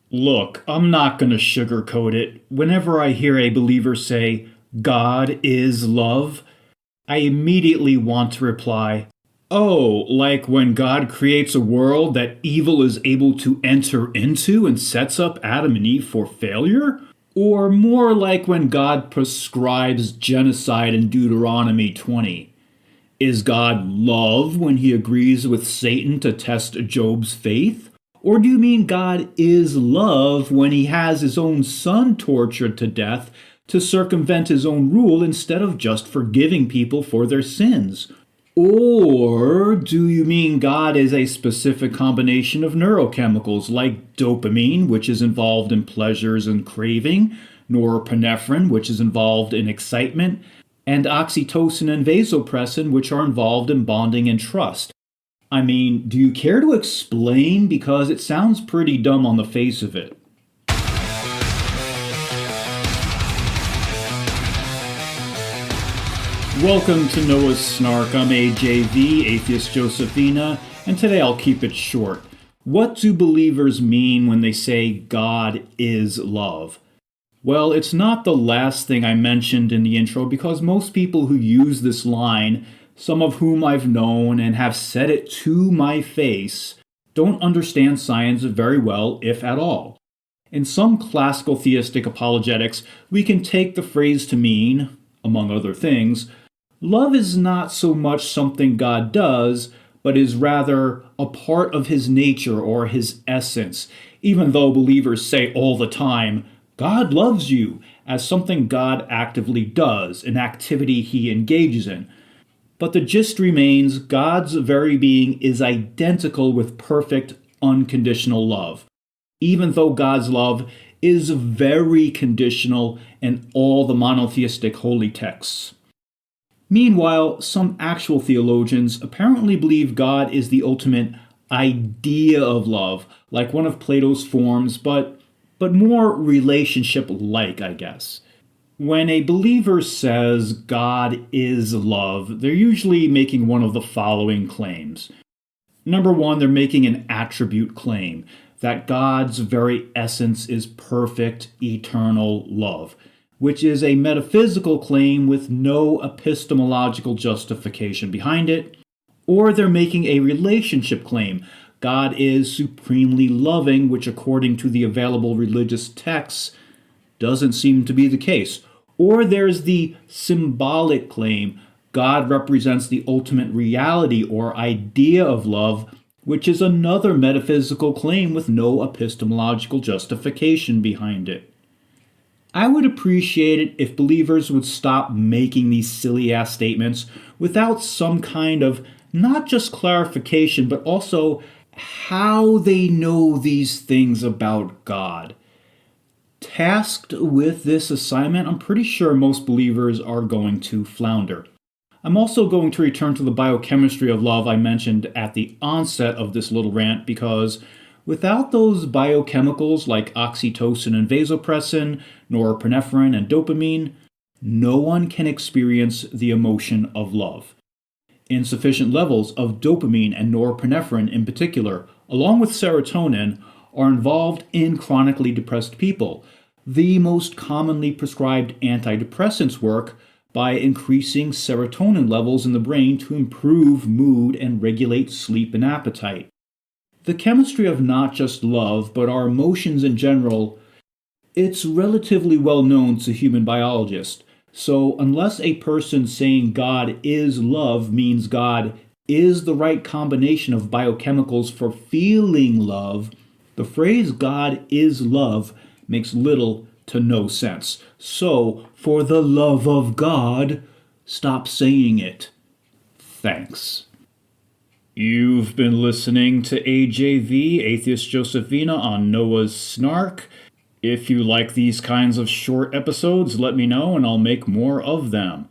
Look, I'm not going to sugarcoat it. Whenever I hear a believer say, God is love, I immediately want to reply, oh, like when God creates a world that evil is able to enter into and sets up Adam and Eve for failure? Or more like when God prescribes genocide in Deuteronomy 20? Is God love when he agrees with Satan to test Job's faith? Or do you mean God is love when he has his own son tortured to death to circumvent his own rule instead of just forgiving people for their sins? Or do you mean God is a specific combination of neurochemicals like dopamine, which is involved in pleasures and craving, norepinephrine, which is involved in excitement, and oxytocin and vasopressin, which are involved in bonding and trust? I mean, do you care to explain? Because it sounds pretty dumb on the face of it. Welcome to Noah's Snark. I'm AJV, Atheist Josephina, and today I'll keep it short. What do believers mean when they say God is love? Well, it's not the last thing I mentioned in the intro because most people who use this line, some of whom I've known and have said it to my face, don't understand science very well, if at all. In some classical theistic apologetics, we can take the phrase to mean, among other things, love is not so much something God does, but is rather a part of his nature or his essence, even though believers say all the time, God loves you, as something God actively does, an activity he engages in. But the gist remains God's very being is identical with perfect, unconditional love, even though God's love is very conditional in all the monotheistic holy texts. Meanwhile, some actual theologians apparently believe God is the ultimate idea of love, like one of Plato's forms, but more relationship-like, I guess. When a believer says God is love, they're usually making one of the following claims. Number one, they're making an attribute claim, that God's very essence is perfect, eternal love, which is a metaphysical claim with no epistemological justification behind it. Or they're making a relationship claim. God is supremely loving, which according to the available religious texts doesn't seem to be the case. Or there's the symbolic claim. God represents the ultimate reality or idea of love, which is another metaphysical claim with no epistemological justification behind it. I would appreciate it if believers would stop making these silly-ass statements without some kind of not just clarification, but also how they know these things about God. Tasked with this assignment, I'm pretty sure most believers are going to flounder. I'm also going to return to the biochemistry of love I mentioned at the onset of this little rant because without those biochemicals like oxytocin and vasopressin, norepinephrine and dopamine, no one can experience the emotion of love. Insufficient levels of dopamine and norepinephrine in particular, along with serotonin, are involved in chronically depressed people. The most commonly prescribed antidepressants work by increasing serotonin levels in the brain to improve mood and regulate sleep and appetite. The chemistry of not just love, but our emotions in general, it's relatively well known to human biologists. So unless a person saying God is love means God is the right combination of biochemicals for feeling love, the phrase God is love makes little to no sense. So, for the love of God, stop saying it. Thanks. You've been listening to AJV, Atheist Josephina, on Noah's Snark. If you like these kinds of short episodes, let me know and I'll make more of them.